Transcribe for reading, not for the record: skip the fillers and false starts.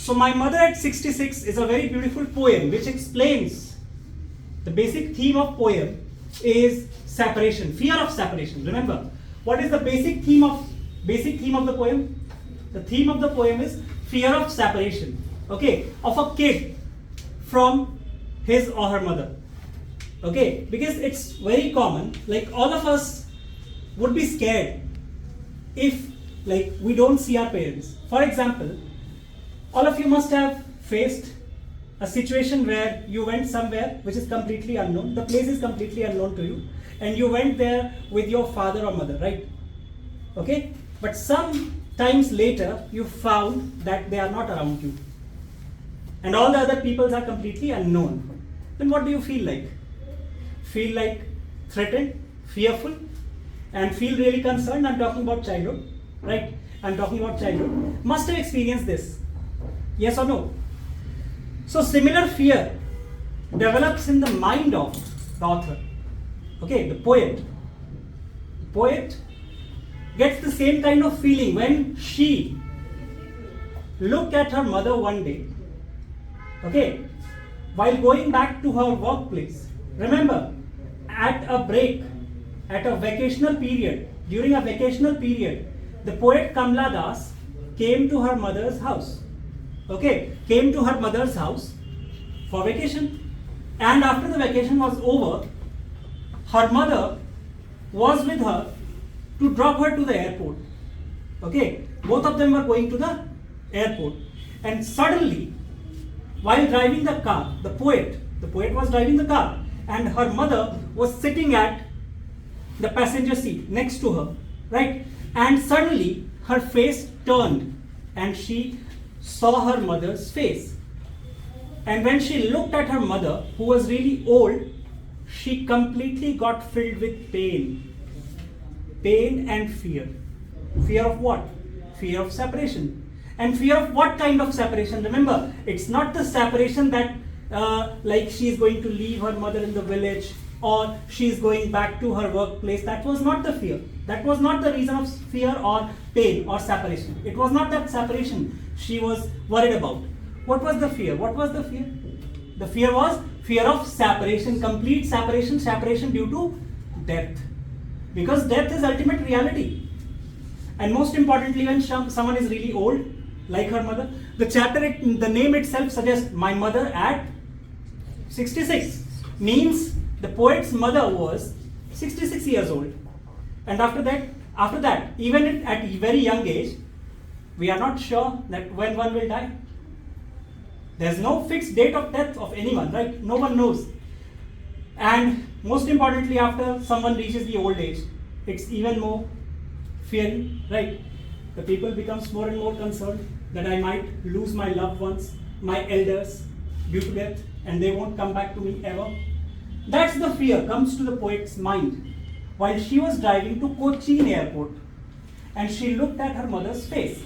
So My Mother at 66 is a very beautiful poem which explains the basic theme of poem is separation, fear of separation. Remember, what is the basic theme of the poem? The theme of the poem is fear of separation, okay, of a kid from his or her mother. Okay, because it's very common, like all of us would be scared if like we don't see our parents. For example, all of you must have faced a situation where you went somewhere which is completely unknown, the place is completely unknown to you, and you went there with your father or mother, right? Okay, but some times later you found that they are not around you and all the other peoples are completely unknown. Then what do you feel like? Feel like threatened, fearful, and feel really concerned. I'm talking about childhood, right? I'm talking about childhood. Must have experienced this. Yes or no? So similar fear develops in the mind of the author. Okay, the poet. The poet gets the same kind of feeling when she looked at her mother one day, okay, while going back to her workplace. Remember, at a break, at a vacational period, during a vacational period, the poet Kamala Das came to her mother's house. Okay, came to her mother's house for vacation. And after the vacation was over, her mother was with her to drop her to the airport. Okay, both of them were going to the airport. And suddenly, while driving the car, the poet was driving the car, and her mother was sitting at the passenger seat next to her, right? And suddenly her face turned and she saw her mother's face. And when she looked at her mother, who was really old, she completely got filled with pain. Pain and fear. Fear of what? Fear of separation. And fear of what kind of separation? Remember, it's not the separation that like she is going to leave her mother in the village or she is going back to her workplace. That was not the fear. That was not the reason of fear or pain or separation. It was not that separation she was worried about. What was the fear? What was the fear? The fear was fear of separation, complete separation, separation due to death. Because death is ultimate reality. And most importantly, when someone is really old, like her mother, the name itself suggests My Mother at 66, means the poet's mother was 66 years old. And after that, even at a very young age, we are not sure that when one will die. There's no fixed date of death of anyone, right? No one knows. And most importantly, after someone reaches the old age, it's even more fearing, right? The people becomes more and more concerned that I might lose my loved ones, my elders, due to death, and they won't come back to me ever. That's the fear comes to the poet's mind while she was driving to Cochin airport, and she looked at her mother's face.